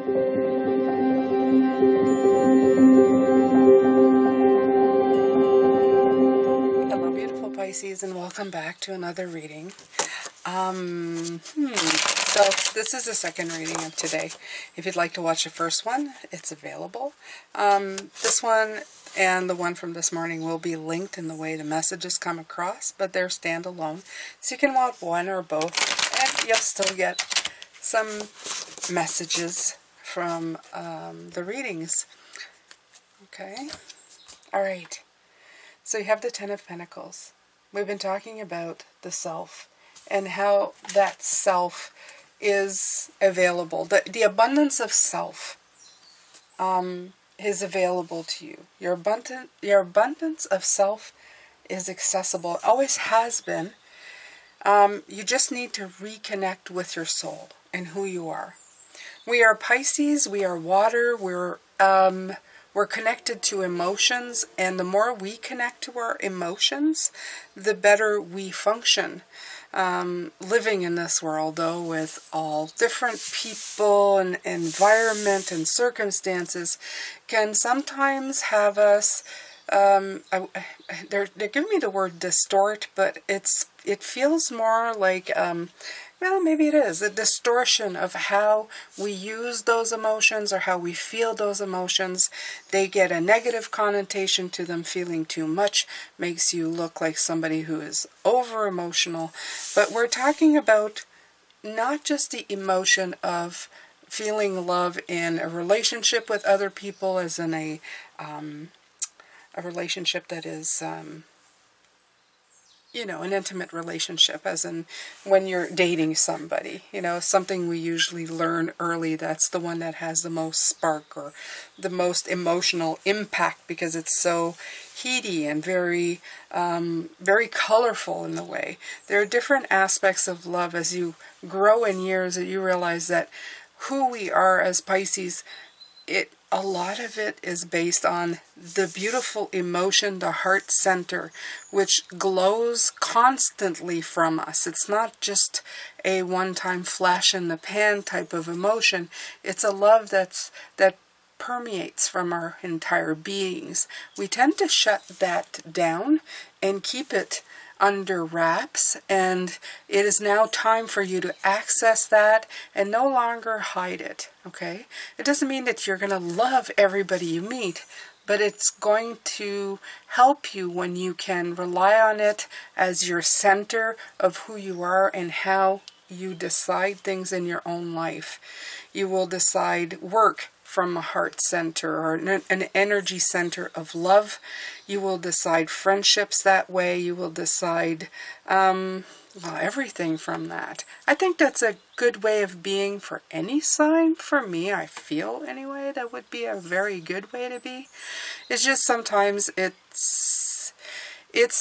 Hello, beautiful Pisces, and welcome back to another reading. So this is the second reading of today. If you'd like to watch the first one, it's available. This one and the one from this morning will be linked in the way the messages come across, but they're standalone. So you can watch one or both, and you'll still get some messages from the readings. Okay? Alright. So you have the Ten of Pentacles. We've been talking about the self and how that self is available. The abundance of self is available to you. Your abundance of self is accessible. It always has been. You just need to reconnect with your soul and who you are. We are Pisces. We are water. We're connected to emotions, and the more we connect to our emotions, the better we function. Living in this world, though, with all different people and environment and circumstances, can sometimes have us, they're giving me the word distort, but it feels more like, well, maybe it is a distortion of how we use those emotions or how we feel those emotions. They get a negative connotation to them. Feeling too much makes you look like somebody who is over emotional. But we're talking about not just the emotion of feeling love in a relationship with other people, as in a relationship that is an intimate relationship, as in when you're dating somebody, something we usually learn early. That's the one that has the most spark or the most emotional impact, because it's so heady and very, very colorful in the way. There are different aspects of love as you grow in years, that you realize that who we are as Pisces, a lot of it is based on the beautiful emotion, the heart center, which glows constantly from us. It's not just a one-time flash in the pan type of emotion. It's a love that permeates from our entire beings. We tend to shut that down and keep it under wraps, and it is now time for you to access that and no longer hide it. Okay? It doesn't mean that you're going to love everybody you meet, but it's going to help you when you can rely on it as your center of who you are and how you decide things in your own life. You will decide work from a heart center or an energy center of love. You will decide friendships that way. You will decide everything from that. I think that's a good way of being for any sign. For me, I feel anyway, that would be a very good way to be. It's just sometimes it's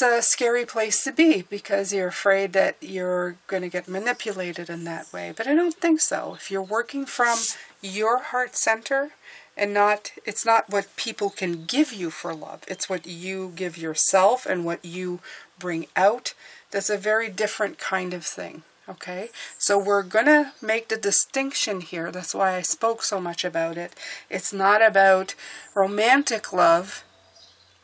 a scary place to be, because you're afraid that you're going to get manipulated in that way. But I don't think so. If you're working from your heart center, and it's not what people can give you for love, it's what you give yourself and what you bring out. That's a very different kind of thing. Okay, so we're going to make the distinction here. That's why I spoke so much about it. It's not about romantic love,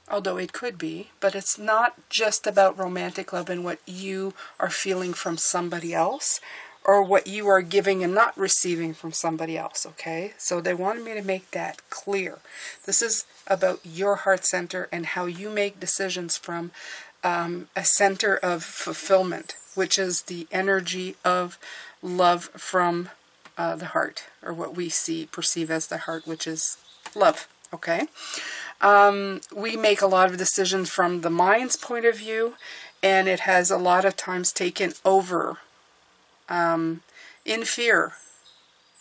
although it could be, but it's not just about romantic love and what you are feeling from somebody else, or what you are giving and not receiving from somebody else, okay? So they wanted me to make that clear. This is about your heart center and how you make decisions from a center of fulfillment, which is the energy of love from the heart, or what we perceive as the heart, which is love, okay? We make a lot of decisions from the mind's point of view, and it has a lot of times taken over in fear,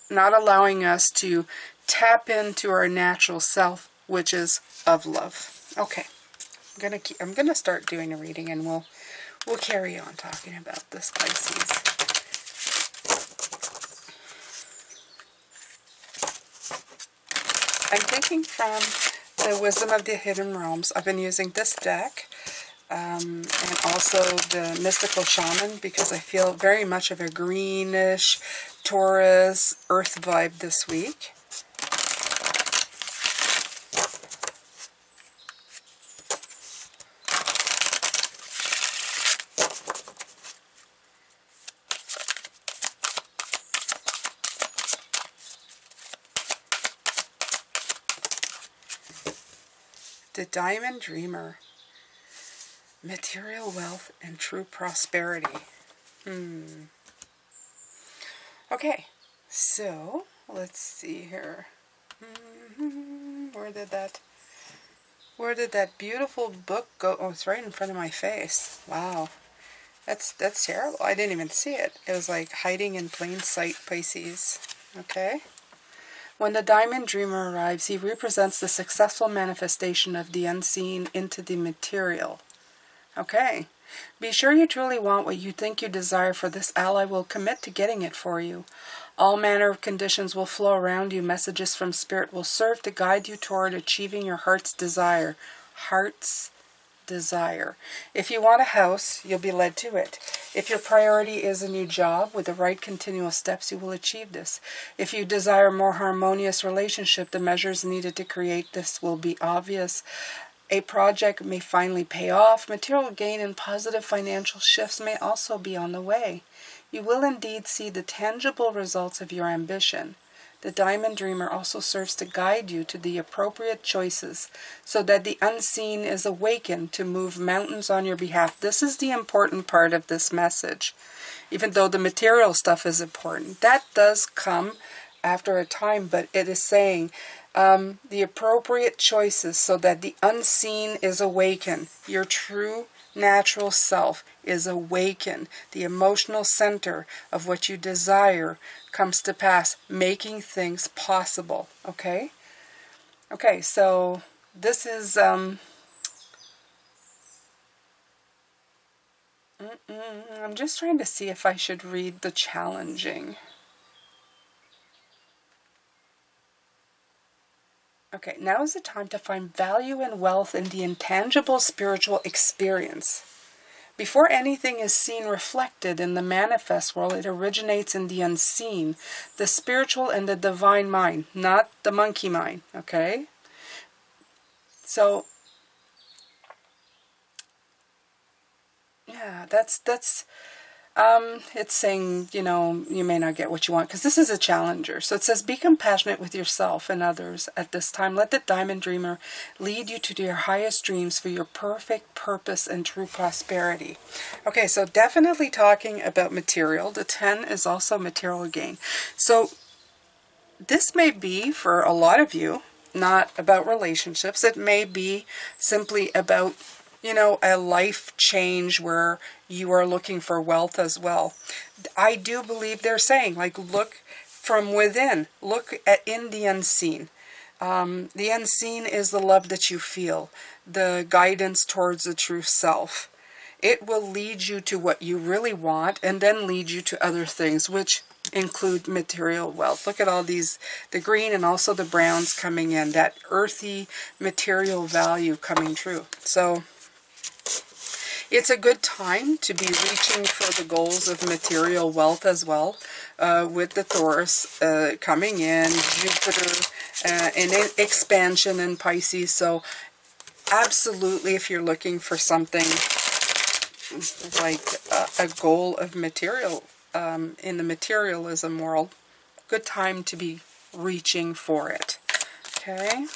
not allowing us to tap into our natural self, which is of love. Okay, I'm gonna start doing a reading, and we'll carry on talking about this, Pisces. I'm taking from the Wisdom of the Hidden Realms. I've been using this deck, and also the Mystical Shaman, because I feel very much of a greenish Taurus earth vibe this week. The Diamond Dreamer. Material wealth and true prosperity. Okay, so let's see here. Where did that beautiful book go? Oh, it's right in front of my face. Wow. That's terrible. I didn't even see it. It was like hiding in plain sight, Pisces. Okay. When the Diamond Dreamer arrives, he represents the successful manifestation of the unseen into the material. Okay. Be sure you truly want what you think you desire, for this ally will commit to getting it for you. All manner of conditions will flow around you. Messages from Spirit will serve to guide you toward achieving your heart's desire. Heart's desire. If you want a house, you'll be led to it. If your priority is a new job, with the right continual steps, you will achieve this. If you desire a more harmonious relationship, the measures needed to create this will be obvious. A project may finally pay off. Material gain and positive financial shifts may also be on the way. You will indeed see the tangible results of your ambition. The Diamond Dreamer also serves to guide you to the appropriate choices so that the unseen is awakened to move mountains on your behalf. This is the important part of this message. Even though the material stuff is important, that does come after a time, but it is saying the appropriate choices so that the unseen is awakened. Your true natural self is awakened. The emotional center of what you desire comes to pass, making things possible. Okay? Okay, so this is I'm just trying to see if I should read the challenging. Okay, now is the time to find value and wealth in the intangible spiritual experience. Before anything is seen reflected in the manifest world, it originates in the unseen, the spiritual and the divine mind, not the monkey mind, okay? So, yeah, that's it's saying, you know, you may not get what you want, because this is a challenger. So it says, be compassionate with yourself and others at this time. Let the Diamond Dreamer lead you to your highest dreams for your perfect purpose and true prosperity. Okay, so definitely talking about material. The 10 is also material gain. So this may be, for a lot of you, not about relationships. It may be simply about, you know, a life change where you are looking for wealth as well. I do believe they're saying, like, look from within. Look in the unseen. The unseen is the love that you feel, the guidance towards the true self. It will lead you to what you really want and then lead you to other things, which include material wealth. Look at all these, the green and also the browns coming in, that earthy material value coming true. So it's a good time to be reaching for the goals of material wealth as well, with the Taurus coming in, Jupiter and expansion in Pisces. So absolutely, if you're looking for something like a goal of material in the materialism world, good time to be reaching for it. Okay.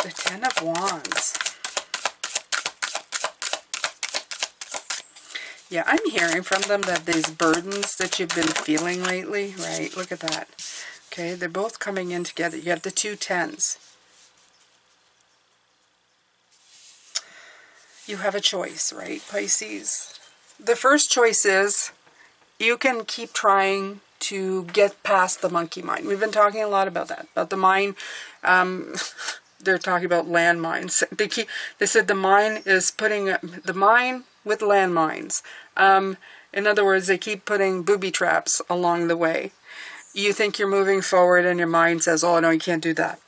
The 10 of Wands. Yeah, I'm hearing from them that these burdens that you've been feeling lately, right? Look at that. Okay, they're both coming in together. You have the 2 10s. You have a choice, right, Pisces? The first choice is you can keep trying to get past the monkey mind. We've been talking a lot about that, about the mind. They're talking about landmines. They said the mind is putting the mind with landmines. In other words, they keep putting booby traps along the way. You think you're moving forward and your mind says, oh no, you can't do that.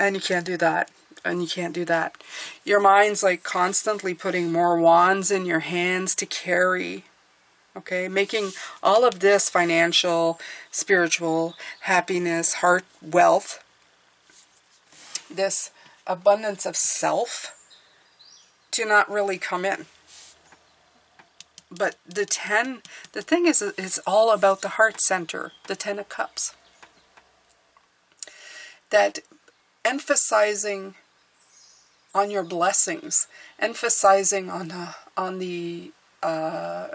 And you can't do that. And you can't do that. Your mind's like constantly putting more wands in your hands to carry. Okay, making all of this financial, spiritual, happiness, heart, wealth, this abundance of self, to not really come in. But the 10, the thing is, it's all about the heart center, the 10 of Cups. That emphasizing on your blessings, emphasizing on the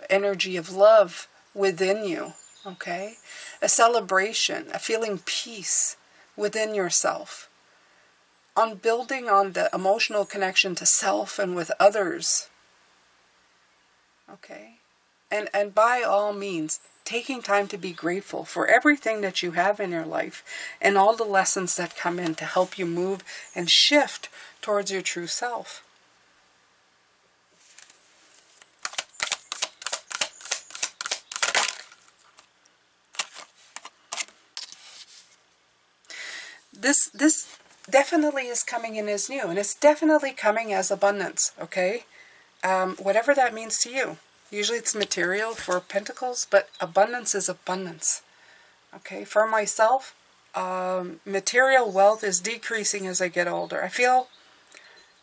energy of love within you, okay? A celebration, a feeling peace within yourself, on building on the emotional connection to self and with others, okay? And by all means, taking time to be grateful for everything that you have in your life and all the lessons that come in to help you move and shift towards your true self. This definitely is coming in as new, and it's definitely coming as abundance, okay? Whatever that means to you. Usually it's material for Pentacles, but abundance is abundance. Okay, for myself, material wealth is decreasing as I get older. I feel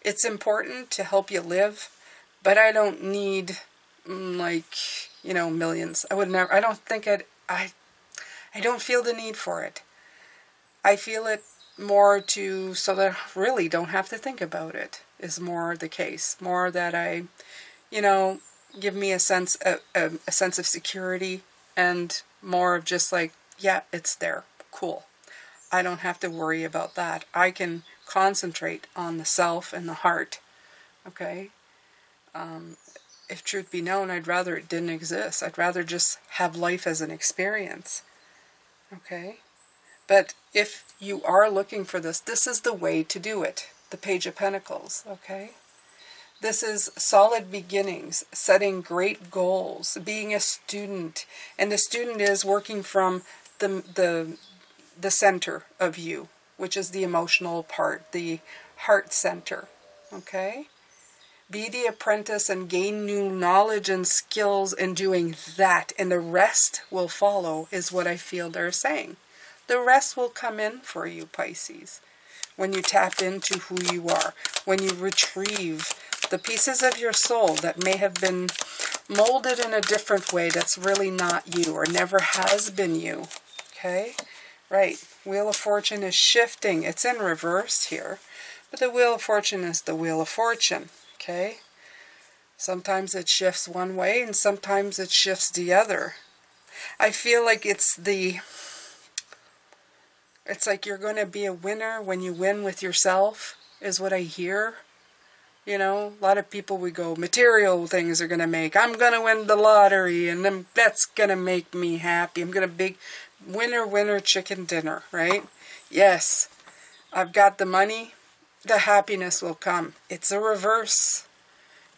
it's important to help you live, but I don't need millions. I would never. I don't think I don't feel the need for it. I feel it more so that I really don't have to think about it. Is more the case. More that I, give me a sense of security, and more of just like, yeah, it's there. Cool. I don't have to worry about that. I can concentrate on the self and the heart. Okay? If truth be known, I'd rather it didn't exist. I'd rather just have life as an experience. Okay? But if you are looking for this, this is the way to do it. The Page of Pentacles. Okay? This is solid beginnings, setting great goals, being a student. And the student is working from the center of you, which is the emotional part, the heart center. Okay? Be the apprentice and gain new knowledge and skills in doing that, and the rest will follow, is what I feel they're saying. The rest will come in for you, Pisces, when you tap into who you are, when you retrieve the pieces of your soul that may have been molded in a different way that's really not you or never has been you. Okay? Right. Wheel of Fortune is shifting. It's in reverse here. But the Wheel of Fortune is the Wheel of Fortune. Okay? Sometimes it shifts one way and sometimes it shifts the other. I feel like it's like you're going to be a winner when you win with yourself, is what I hear. A lot of people, we go, material things are going to make, I'm going to win the lottery, and then that's going to make me happy. I'm going to big winner, chicken dinner, right? Yes, I've got the money, the happiness will come. It's a reverse.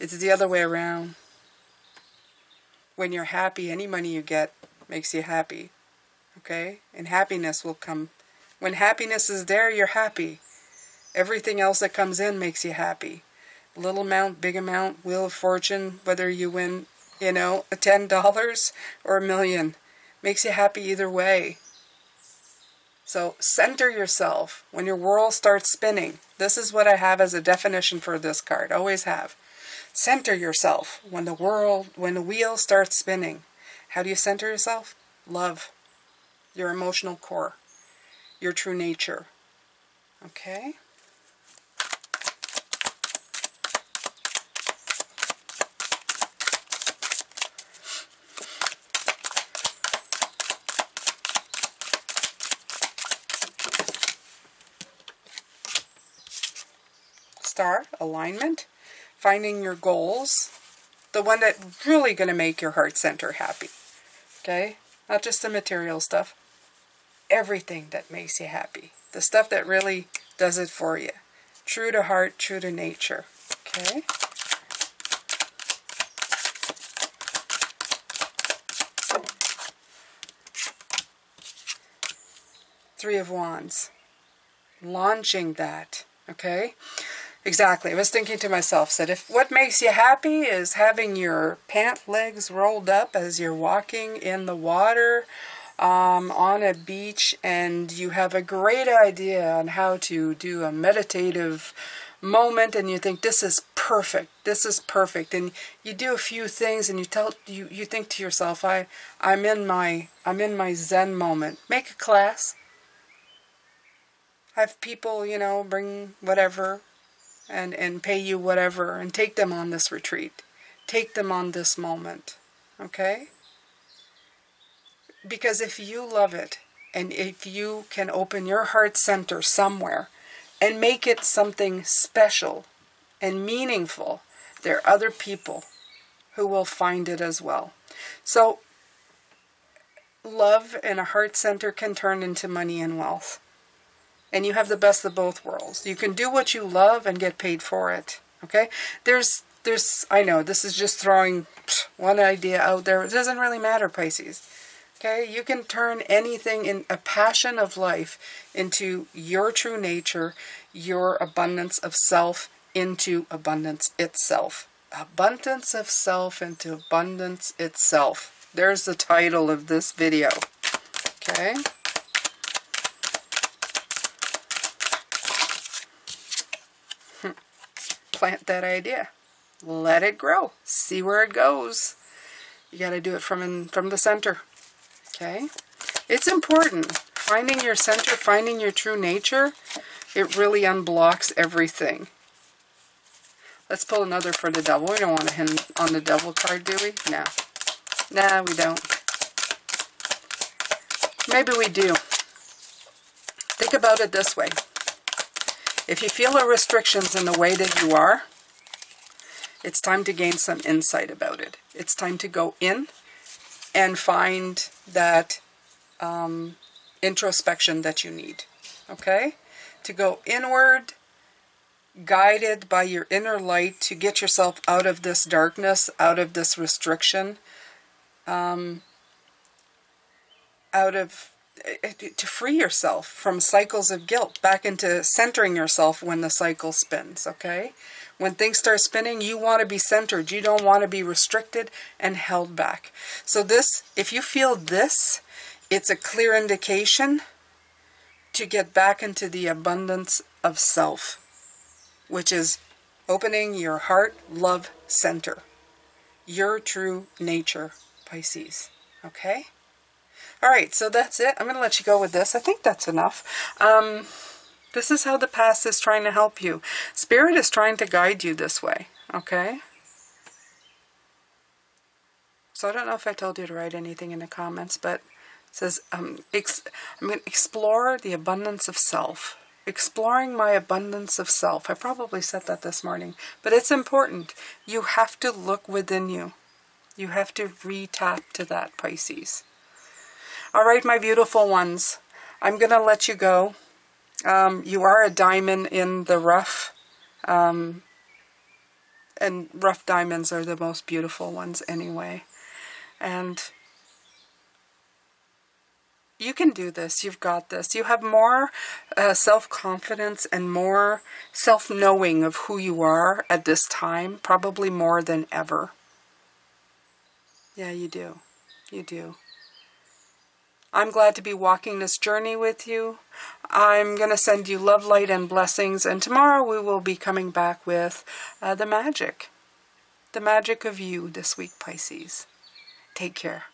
It's the other way around. When you're happy, any money you get makes you happy. Okay? And happiness will come. When happiness is there, you're happy. Everything else that comes in makes you happy. Little amount, big amount, Wheel of Fortune, whether you win, $10 or $1 million, makes you happy either way. So center yourself when your world starts spinning. This is what I have as a definition for this card. Always have. Center yourself when the wheel starts spinning. How do you center yourself? Love. Your emotional core. Your true nature. Okay? Star, alignment, finding your goals, the one that's really going to make your heart center happy. Okay? Not just the material stuff. Everything that makes you happy. The stuff that really does it for you. True to heart, true to nature. Okay? Three of Wands. Launching that. Okay? Exactly. I was thinking to myself, said, if what makes you happy is having your pant legs rolled up as you're walking in the water on a beach, and you have a great idea on how to do a meditative moment and you think, this is perfect, this is perfect, and you do a few things and you think to yourself, I'm in my Zen moment. Make a class. Have people, you know, bring whatever and pay you whatever and take them on this retreat. Take them on this moment. Okay? Because if you love it, and if you can open your heart center somewhere and make it something special and meaningful, there are other people who will find it as well. So, love and a heart center can turn into money and wealth. And you have the best of both worlds. You can do what you love and get paid for it. Okay? I know, this is just throwing one idea out there. It doesn't really matter, Pisces. Okay? You can turn anything in a passion of life into your true nature, your abundance of self into abundance itself. Abundance of self into abundance itself. There's the title of this video. Okay? Plant that idea. Let it grow. See where it goes. You got to do it from the center. Okay? It's important. Finding your center, finding your true nature, it really unblocks everything. Let's pull another for the devil. We don't want to hit on the devil card, do we? No. Nah, we don't. Maybe we do. Think about it this way. If you feel the restrictions in the way that you are, it's time to gain some insight about it. It's time to go in and find that introspection that you need. Okay? To go inward, guided by your inner light to get yourself out of this darkness, out of this restriction, to free yourself from cycles of guilt, back into centering yourself when the cycle spins, okay? When things start spinning, you want to be centered. You don't want to be restricted and held back. So this, if you feel this, it's a clear indication to get back into the abundance of self, which is opening your heart, love center. Your true nature, Pisces, okay? All right, so that's it. I'm going to let you go with this. I think that's enough. This is how the past is trying to help you. Spirit is trying to guide you this way, okay? So I don't know if I told you to write anything in the comments, but it says, I'm going to explore the abundance of self. Exploring my abundance of self. I probably said that this morning, but it's important. You have to look within you. You have to re-tap to that, Pisces. All right, my beautiful ones, I'm going to let you go. You are a diamond in the rough, and rough diamonds are the most beautiful ones anyway. And you can do this. You've got this. You have more self-confidence and more self-knowing of who you are at this time, probably more than ever. Yeah, you do. You do. I'm glad to be walking this journey with you. I'm going to send you love, light, and blessings. And tomorrow we will be coming back with the magic. The magic of you this week, Pisces. Take care.